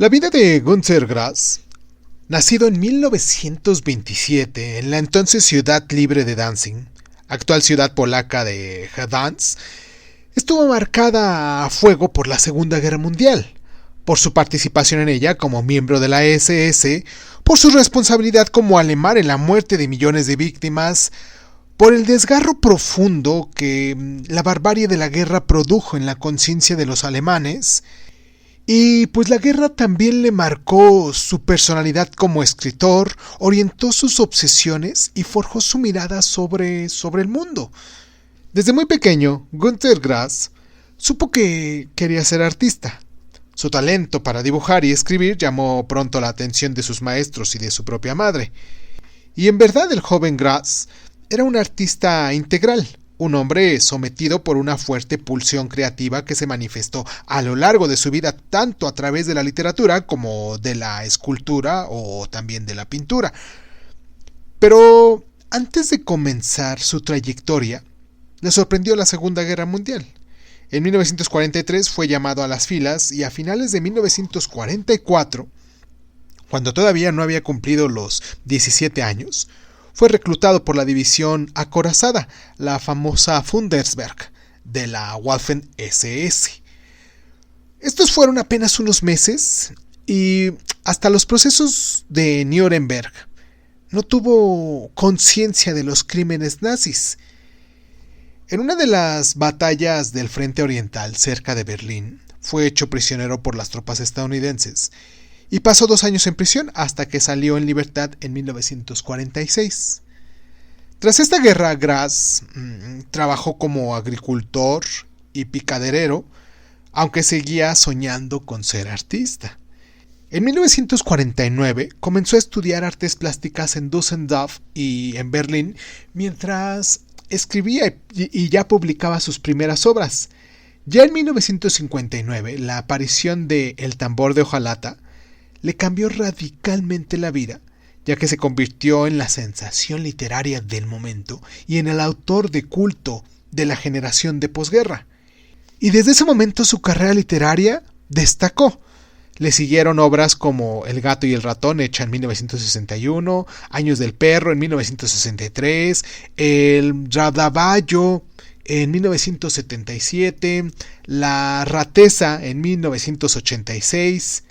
La vida de Günter Grass, nacido en 1927 en la entonces ciudad libre de Danzig, actual ciudad polaca de Gdansk, estuvo marcada a fuego por la Segunda Guerra Mundial, por su participación en ella como miembro de la SS, por su responsabilidad como alemán en la muerte de millones de víctimas, por el desgarro profundo que la barbarie de la guerra produjo en la conciencia de los alemanes. Y pues la guerra también le marcó su personalidad como escritor, orientó sus obsesiones y forjó su mirada sobre el mundo. Desde muy pequeño, Günter Grass supo que quería ser artista. Su talento para dibujar y escribir llamó pronto la atención de sus maestros y de su propia madre. Y en verdad el joven Grass era un artista integral, un hombre sometido por una fuerte pulsión creativa que se manifestó a lo largo de su vida tanto a través de la literatura como de la escultura o también de la pintura. Pero antes de comenzar su trayectoria, le sorprendió la Segunda Guerra Mundial. En 1943 fue llamado a las filas y a finales de 1944, cuando todavía no había cumplido los 17 años, fue reclutado por la división acorazada, la famosa Fundersberg, de la Waffen-SS. Estos fueron apenas unos meses y hasta los procesos de Nuremberg no tuvo conciencia de los crímenes nazis. En una de las batallas del Frente Oriental, cerca de Berlín, fue hecho prisionero por las tropas estadounidenses y pasó 2 años en prisión hasta que salió en libertad en 1946. Tras esta guerra, Grass trabajó como agricultor y picaderero, aunque seguía soñando con ser artista. En 1949 comenzó a estudiar artes plásticas en Düsseldorf y en Berlín, mientras escribía y ya publicaba sus primeras obras. Ya en 1959, la aparición de El tambor de hojalata le cambió radicalmente la vida, ya que se convirtió en la sensación literaria del momento y en el autor de culto de la generación de posguerra. Y desde ese momento su carrera literaria destacó. Le siguieron obras como El gato y el ratón, hecha en 1961, Años del perro en 1963, El Radaballo en 1977, La rateza en 1986.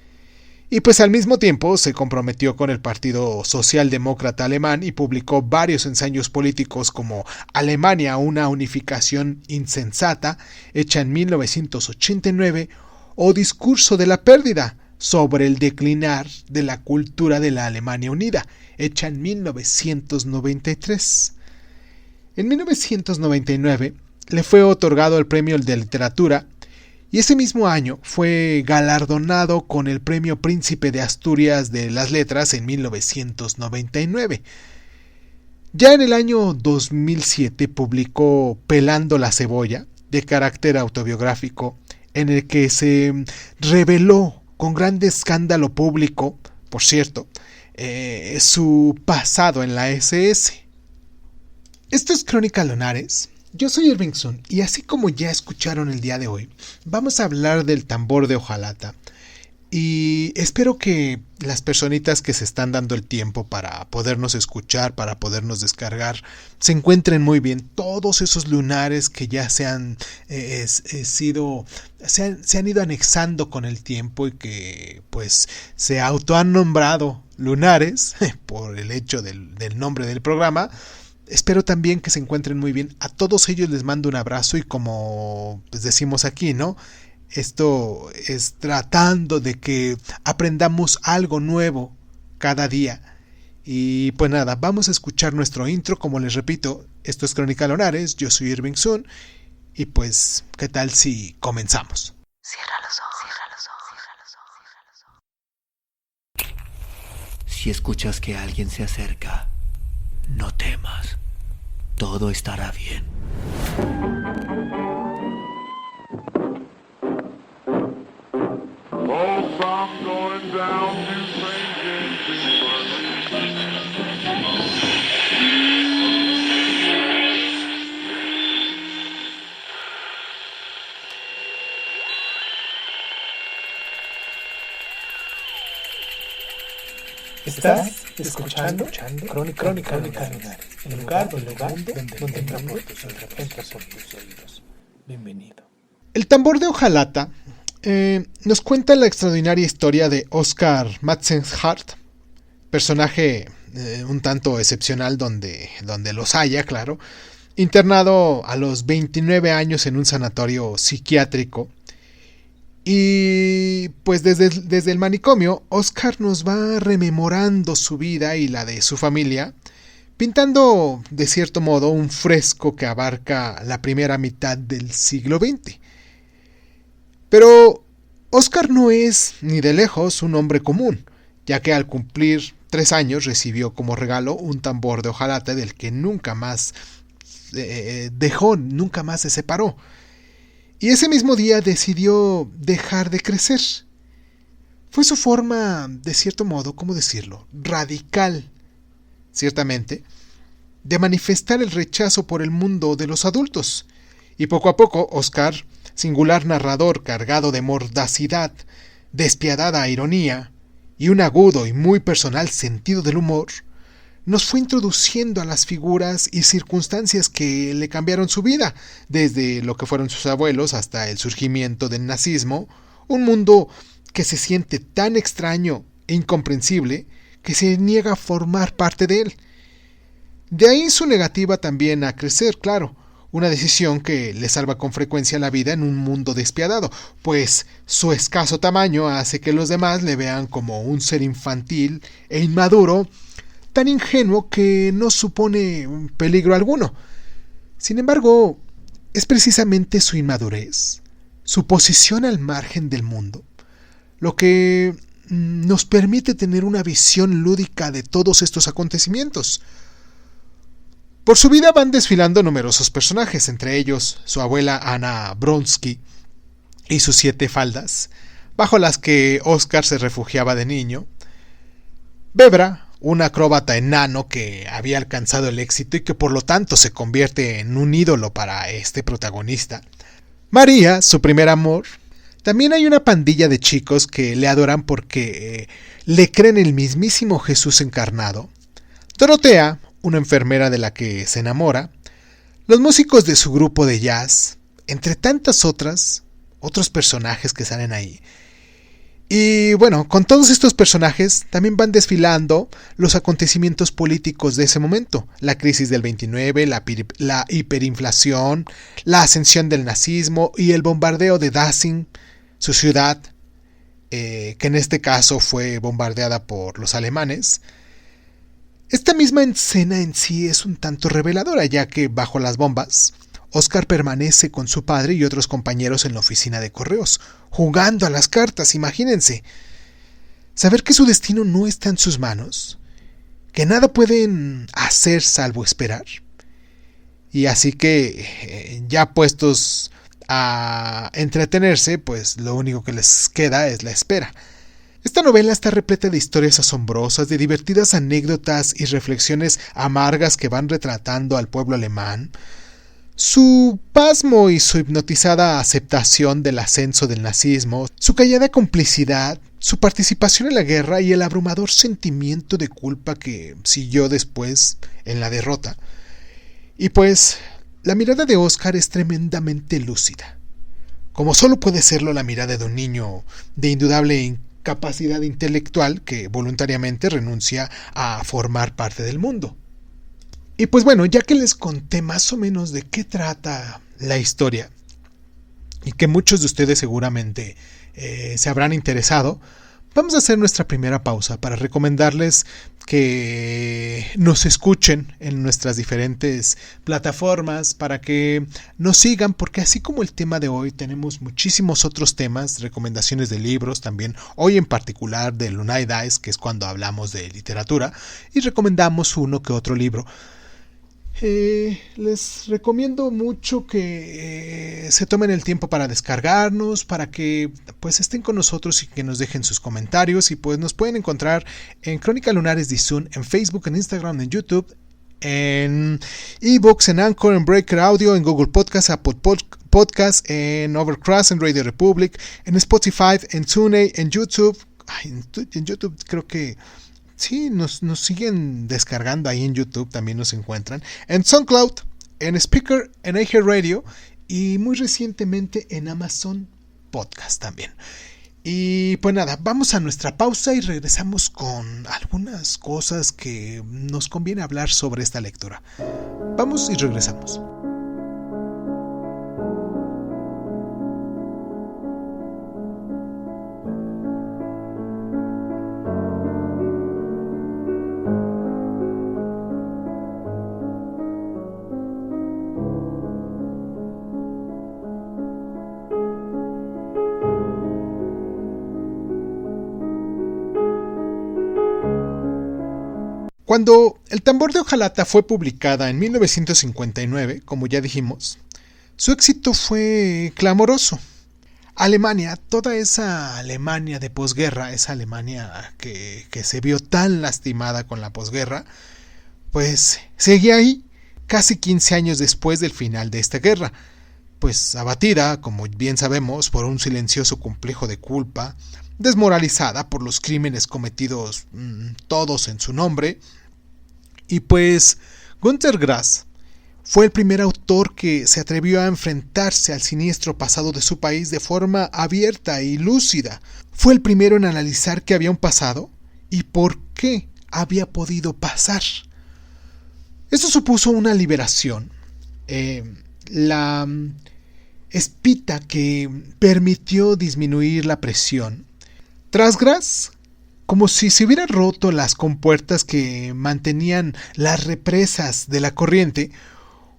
Y pues al mismo tiempo se comprometió con el Partido Socialdemócrata Alemán y publicó varios ensayos políticos como Alemania, una unificación insensata, hecha en 1989, o Discurso de la pérdida, sobre el declinar de la cultura de la Alemania unida, hecha en 1993. En 1999 le fue otorgado el Premio de Literatura y ese mismo año fue galardonado con el Premio Príncipe de Asturias de las Letras en 1999. Ya en el año 2007 publicó Pelando la cebolla, de carácter autobiográfico, en el que se reveló con gran escándalo público, por cierto, su pasado en la SS. Esto es Crónica Lunares. Yo soy Irving Sun y así como ya escucharon el día de hoy, vamos a hablar del tambor de hojalata. Y espero que las personitas que se están dando el tiempo para podernos escuchar, para podernos descargar, se encuentren muy bien. Todos esos lunares que ya se han ido anexando con el tiempo y que pues se han nombrado lunares por el hecho del nombre del programa. Espero también que se encuentren muy bien. A todos ellos les mando un abrazo y como pues decimos aquí, ¿no? Esto es tratando de que aprendamos algo nuevo cada día. Y pues nada, vamos a escuchar nuestro intro. Como les repito, esto es Crónica Lunares. Yo soy Irving Sun. Y pues, ¿qué tal si comenzamos? Cierra los ojos, cierra los ojos, cierra los ojos. Si escuchas que alguien se acerca, no temas. Todo estará bien. Oh, I'm going down to St. James Estás escuchando Crónica Lunar, el lugar donde entra por tus oídos. Bienvenido. El tambor de hojalata nos cuenta la extraordinaria historia de Oscar Matzenhardt, personaje un tanto excepcional donde los haya, claro, internado a los 29 años en un sanatorio psiquiátrico. Y pues desde el manicomio, Oscar nos va rememorando su vida y la de su familia, pintando de cierto modo un fresco que abarca la primera mitad del siglo XX. Pero Oscar no es ni de lejos un hombre común, ya que al cumplir 3 años recibió como regalo un tambor de hojalata del que nunca más nunca más se separó. Y ese mismo día decidió dejar de crecer. Fue su forma, de cierto modo, ¿cómo decirlo?, radical, ciertamente, de manifestar el rechazo por el mundo de los adultos. Y poco a poco, Oscar, singular narrador cargado de mordacidad, despiadada ironía y un agudo y muy personal sentido del humor, nos fue introduciendo a las figuras y circunstancias que le cambiaron su vida, desde lo que fueron sus abuelos hasta el surgimiento del nazismo, un mundo que se siente tan extraño e incomprensible que se niega a formar parte de él. De ahí su negativa también a crecer, claro, una decisión que le salva con frecuencia la vida en un mundo despiadado, pues su escaso tamaño hace que los demás le vean como un ser infantil e inmaduro, tan ingenuo que no supone peligro alguno. Sin embargo, es precisamente su inmadurez, su posición al margen del mundo, lo que nos permite tener una visión lúdica de todos estos acontecimientos. Por su vida van desfilando numerosos personajes, entre ellos su abuela Ana Bronsky y sus 7 faldas, bajo las que Oscar se refugiaba de niño, Bebra, un acróbata enano que había alcanzado el éxito y que por lo tanto se convierte en un ídolo para este protagonista, María, su primer amor. También hay una pandilla de chicos que le adoran porque le creen el mismísimo Jesús encarnado, Dorotea, una enfermera de la que se enamora, los músicos de su grupo de jazz, entre tantas otros personajes que salen ahí. Y bueno, con todos estos personajes también van desfilando los acontecimientos políticos de ese momento, la crisis del 29, la hiperinflación, la ascensión del nazismo y el bombardeo de Danzig, su ciudad, que en este caso fue bombardeada por los alemanes. Esta misma escena en sí es un tanto reveladora, ya que bajo las bombas, Oscar permanece con su padre y otros compañeros en la oficina de correos, jugando a las cartas, imagínense. Saber que su destino no está en sus manos, que nada pueden hacer salvo esperar. Y así que, ya puestos a entretenerse, pues lo único que les queda es la espera. Esta novela está repleta de historias asombrosas, de divertidas anécdotas y reflexiones amargas que van retratando al pueblo alemán, su pasmo y su hipnotizada aceptación del ascenso del nazismo, su callada complicidad, su participación en la guerra y el abrumador sentimiento de culpa que siguió después en la derrota. Y pues, la mirada de Oscar es tremendamente lúcida, como solo puede serlo la mirada de un niño de indudable capacidad intelectual que voluntariamente renuncia a formar parte del mundo. Y pues bueno, ya que les conté más o menos de qué trata la historia y que muchos de ustedes seguramente se habrán interesado, vamos a hacer nuestra primera pausa para recomendarles que nos escuchen en nuestras diferentes plataformas, para que nos sigan, porque así como el tema de hoy tenemos muchísimos otros temas, recomendaciones de libros también, hoy en particular de Lunay Dice, que es cuando hablamos de literatura, y recomendamos uno que otro libro. Les recomiendo mucho que se tomen el tiempo para descargarnos, para que pues estén con nosotros y que nos dejen sus comentarios. Y pues nos pueden encontrar en Crónica Lunares de Zoom, en Facebook, en Instagram, en YouTube, en iVoox, en Anchor, en Breaker Audio, en Google Podcast, Apple Podcast, en Overcast, en Radio Republic, en Spotify, en TuneIn, en YouTube. En YouTube creo que sí, nos siguen descargando ahí en YouTube, también nos encuentran. En SoundCloud, en Spreaker, en iHeartRadio y muy recientemente en Amazon Podcast también. Y pues nada, vamos a nuestra pausa y regresamos con algunas cosas que nos conviene hablar sobre esta lectura. Vamos y regresamos. Cuando El tambor de hojalata fue publicada en 1959, como ya dijimos, su éxito fue clamoroso. Alemania, toda esa Alemania de posguerra, esa Alemania que se vio tan lastimada con la posguerra, pues seguía ahí, casi 15 años después del final de esta guerra, pues abatida, como bien sabemos, por un silencioso complejo de culpa, desmoralizada por los crímenes cometidos todos en su nombre. Y pues Günter Grass fue el primer autor que se atrevió a enfrentarse al siniestro pasado de su país de forma abierta y lúcida. Fue el primero en analizar que había un pasado y por qué había podido pasar. Esto supuso una liberación, la espita que permitió disminuir la presión. Tras Grass, como si se hubieran roto las compuertas que mantenían las represas de la corriente,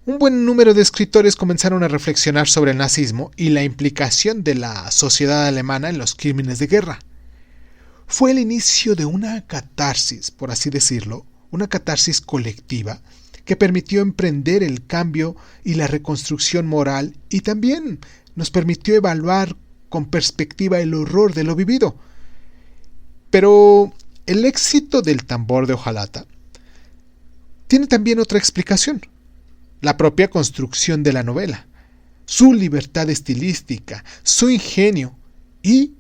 un buen número de escritores comenzaron a reflexionar sobre el nazismo y la implicación de la sociedad alemana en los crímenes de guerra. Fue el inicio de una catarsis, por así decirlo, una catarsis colectiva que permitió emprender el cambio y la reconstrucción moral y también nos permitió evaluar con perspectiva el horror de lo vivido. Pero el éxito del tambor de hojalata tiene también otra explicación: la propia construcción de la novela, su libertad estilística, su ingenio y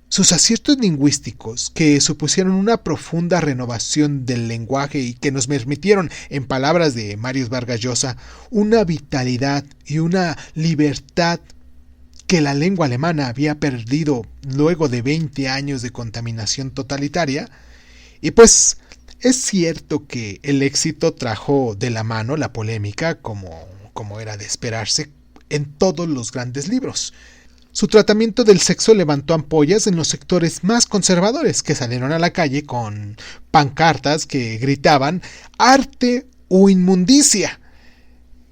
sus aciertos lingüísticos que supusieron una profunda renovación del lenguaje y que nos permitieron, en palabras de Marius Vargas Llosa, una vitalidad y una libertad que la lengua alemana había perdido luego de 20 años de contaminación totalitaria. Y pues es cierto que el éxito trajo de la mano la polémica, como era de esperarse en todos los grandes libros. Su tratamiento del sexo levantó ampollas en los sectores más conservadores, que salieron a la calle con pancartas que gritaban arte o inmundicia.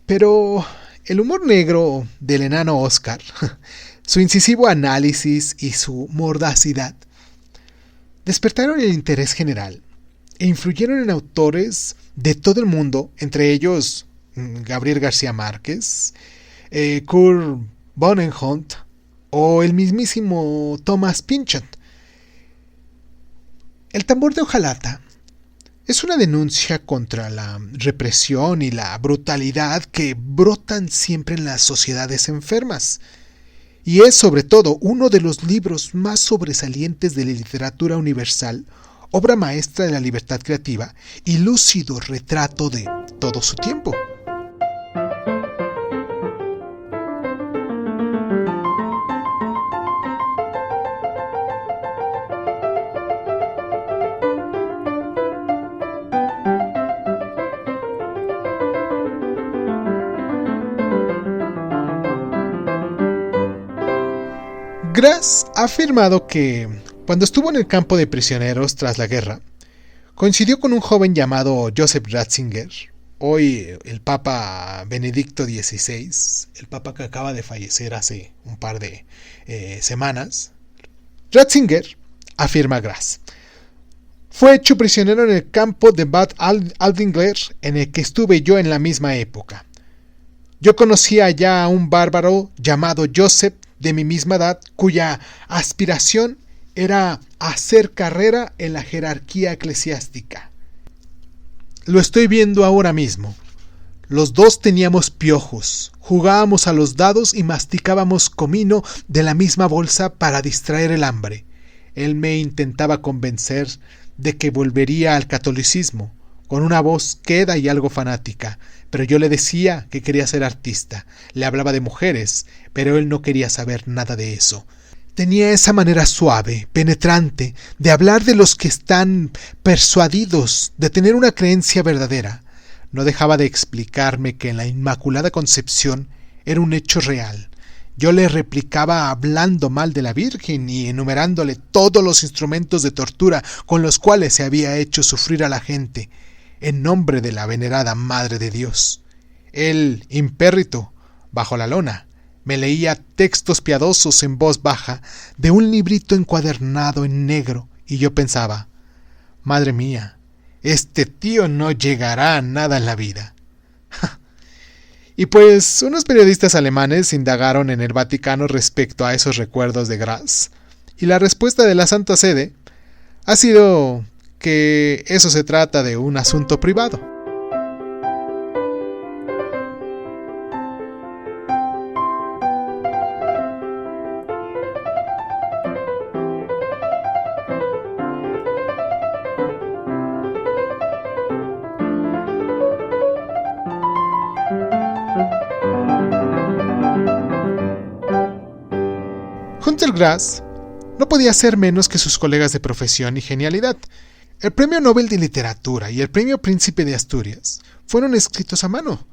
Pero el humor negro del enano Oscar, su incisivo análisis y su mordacidad despertaron el interés general e influyeron en autores de todo el mundo, entre ellos Gabriel García Márquez, Kurt Vonnegut o el mismísimo Thomas Pynchon. El tambor de hojalata es una denuncia contra la represión y la brutalidad que brotan siempre en las sociedades enfermas. Y es sobre todo uno de los libros más sobresalientes de la literatura universal, obra maestra de la libertad creativa y lúcido retrato de todo su tiempo. Grass ha afirmado que, cuando estuvo en el campo de prisioneros tras la guerra, coincidió con un joven llamado Joseph Ratzinger, hoy el Papa Benedicto XVI, el Papa que acaba de fallecer hace un par de semanas. Ratzinger, afirma Grass, fue hecho prisionero en el campo de Bad Aldingler, en el que estuve yo en la misma época. Yo conocía ya a un bárbaro llamado Joseph, de mi misma edad, cuya aspiración era hacer carrera en la jerarquía eclesiástica. Lo estoy viendo ahora mismo. Los dos teníamos piojos, jugábamos a los dados y masticábamos comino de la misma bolsa para distraer el hambre. Él me intentaba convencer de que volvería al catolicismo, con una voz queda y algo fanática, pero yo le decía que quería ser artista. Le hablaba de mujeres, pero él no quería saber nada de eso. Tenía esa manera suave, penetrante, de hablar de los que están persuadidos, de tener una creencia verdadera. No dejaba de explicarme que la Inmaculada Concepción era un hecho real. Yo le replicaba hablando mal de la Virgen y enumerándole todos los instrumentos de tortura con los cuales se había hecho sufrir a la gente, en nombre de la venerada Madre de Dios. Él, impérrito, bajo la lona, me leía textos piadosos en voz baja de un librito encuadernado en negro, y yo pensaba, madre mía, este tío no llegará a nada en la vida. Y pues unos periodistas alemanes indagaron en el Vaticano respecto a esos recuerdos de Grass, y la respuesta de la Santa Sede ha sido que eso se trata de un asunto privado. Hunter Grass no podía ser menos que sus colegas de profesión y genialidad. El Premio Nobel de Literatura y el Premio Príncipe de Asturias fueron escritos a mano,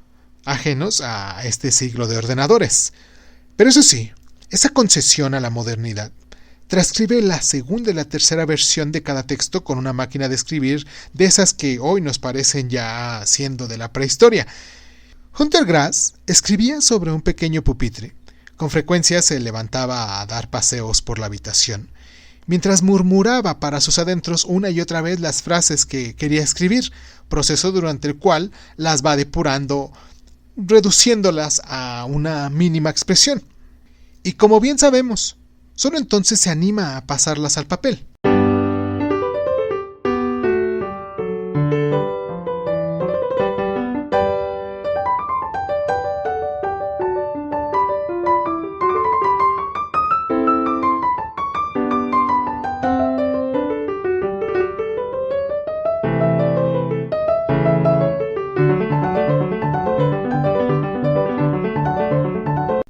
ajenos a este siglo de ordenadores. Pero eso sí, esa concesión a la modernidad transcribe la segunda y la tercera versión de cada texto con una máquina de escribir de esas que hoy nos parecen ya siendo de la prehistoria. Hunter Grass escribía sobre un pequeño pupitre. Con frecuencia se levantaba a dar paseos por la habitación, mientras murmuraba para sus adentros una y otra vez las frases que quería escribir, proceso durante el cual las va depurando, reduciéndolas a una mínima expresión. Y como bien sabemos, solo entonces se anima a pasarlas al papel.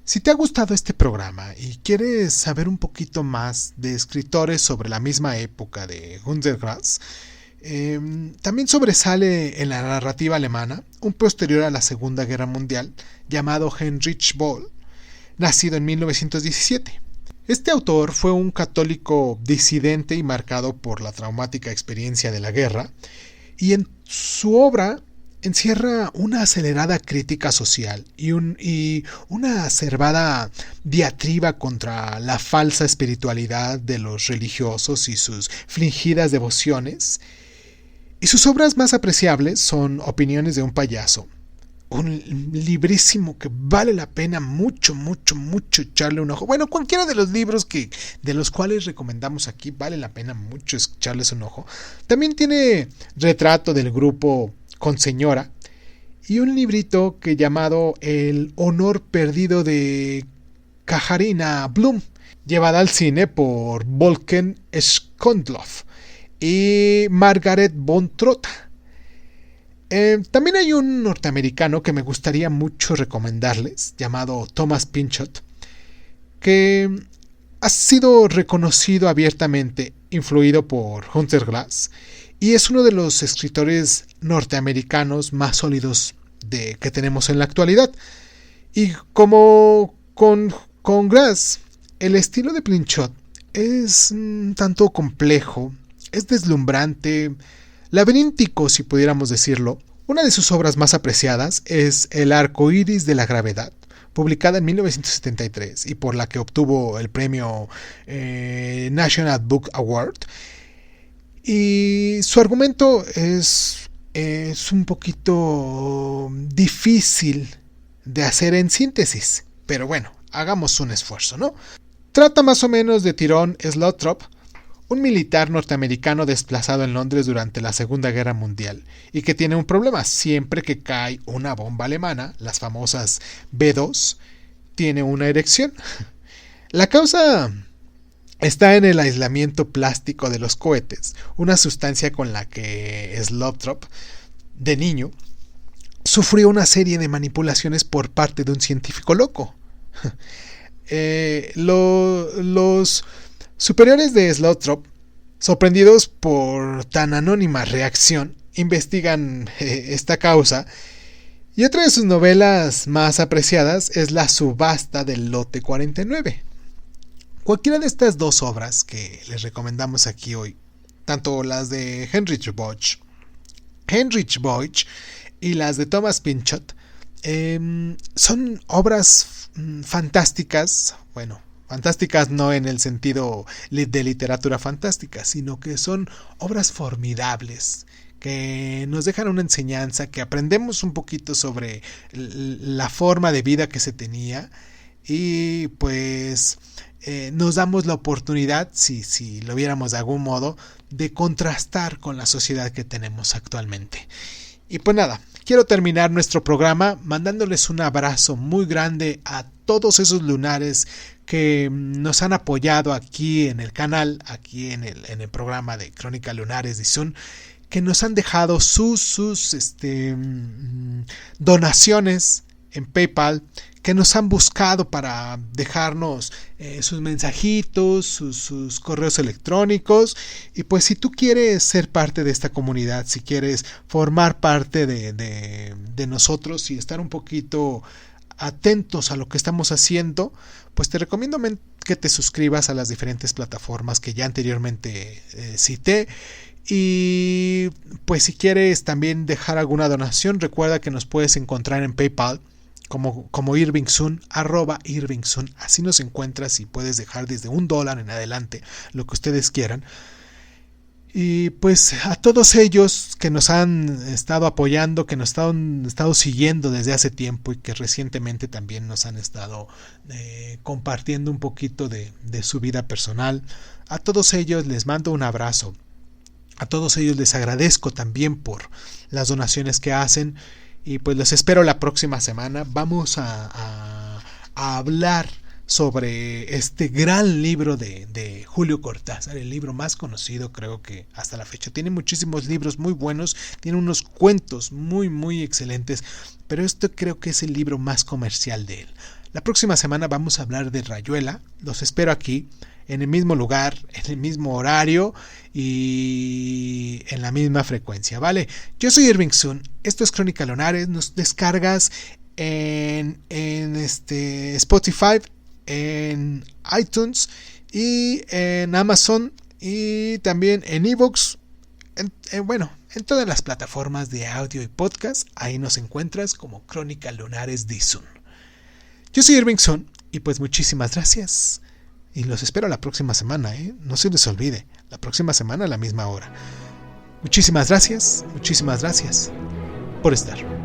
Si te ha gustado este programa y quieres saber un poquito más de escritores sobre la misma época de Hunter Grass, también sobresale en la narrativa alemana un posterior a la Segunda Guerra Mundial llamado Heinrich Böll, nacido en 1917. Este autor fue un católico disidente y marcado por la traumática experiencia de la guerra, y en su obra encierra una acelerada crítica social y una acerba diatriba contra la falsa espiritualidad de los religiosos y sus fingidas devociones. Y sus obras más apreciables son Opiniones de un payaso, un librísimo que vale la pena mucho echarle un ojo. Bueno, cualquiera de los libros de los cuales recomendamos aquí vale la pena mucho echarles un ojo. También tiene Retrato del grupo con señora, y un librito llamado El honor perdido de Katarina Blum, llevada al cine por Volker Schondloff y Margaret von Trotta. También hay un norteamericano que me gustaría mucho recomendarles, llamado Thomas Pynchot, que ha sido reconocido abiertamente, influido por Hunter Grass, y es uno de los escritores norteamericanos más sólidos que tenemos en la actualidad. Y como con Grass, el estilo de Pynchot es un tanto complejo, es deslumbrante, laberíntico, si pudiéramos decirlo. Una de sus obras más apreciadas es El arco iris de la gravedad, publicada en 1973 y por la que obtuvo el premio National Book Award. Y su argumento es un poquito difícil de hacer en síntesis, pero bueno, hagamos un esfuerzo, ¿no? Trata más o menos de Tyrone Slothrop, un militar norteamericano desplazado en Londres durante la Segunda Guerra Mundial y que tiene un problema. Siempre que cae una bomba alemana, las famosas B2, tiene una erección. La causa está en el aislamiento plástico de los cohetes, una sustancia con la que Slothrop, de niño, sufrió una serie de manipulaciones por parte de un científico loco. Los superiores de Slothrop, sorprendidos por tan anónima reacción, investigan esta causa, y otra de sus novelas más apreciadas es La subasta del lote 49. Cualquiera de estas dos obras que les recomendamos aquí hoy, tanto las de Heinrich Bosch y las de Thomas Pynchot, son obras fantásticas. Bueno, fantásticas no en el sentido de literatura fantástica, sino que son obras formidables que nos dejan una enseñanza, que aprendemos un poquito sobre la forma de vida que se tenía, y pues nos damos la oportunidad, si lo viéramos de algún modo, de contrastar con la sociedad que tenemos actualmente. Y pues nada, quiero terminar nuestro programa mandándoles un abrazo muy grande a todos esos lunares que nos han apoyado aquí en el canal, aquí en el programa de Crónica Lunares de Zoom, que nos han dejado sus donaciones en PayPal, que nos han buscado para dejarnos sus mensajitos, sus correos electrónicos. Y pues si tú quieres ser parte de esta comunidad, si quieres formar parte de nosotros y estar un poquito atentos a lo que estamos haciendo, pues te recomiendo que te suscribas a las diferentes plataformas que ya anteriormente cité. Y pues si quieres también dejar alguna donación, recuerda que nos puedes encontrar en PayPal como Irvingsun, @Irvingsun. Así nos encuentras y puedes dejar desde $1 en adelante, lo que ustedes quieran. Y pues a todos ellos que nos han estado apoyando, que nos han estado siguiendo desde hace tiempo y que recientemente también nos han estado compartiendo un poquito de su vida personal, a todos ellos les mando un abrazo. A todos ellos les agradezco también por las donaciones que hacen, y pues los espero la próxima semana. Vamos a hablar sobre este gran libro de Julio Cortázar, el libro más conocido creo que hasta la fecha. Tiene muchísimos libros muy buenos, tiene unos cuentos muy muy excelentes, pero este creo que es el libro más comercial de él. La próxima semana vamos a hablar de Rayuela. Los espero aquí, en el mismo lugar, en el mismo horario y en la misma frecuencia, ¿vale? Yo soy Irvingsun, esto es Crónica Lunares. Nos descargas en Spotify, en iTunes y en Amazon, y también en iVoox, en todas las plataformas de audio y podcast. Ahí nos encuentras como Crónica Lunares de Zoom. Yo soy Irvingsun y pues muchísimas gracias. Y los espero la próxima semana, no se les olvide, la próxima semana a la misma hora. Muchísimas gracias por estar.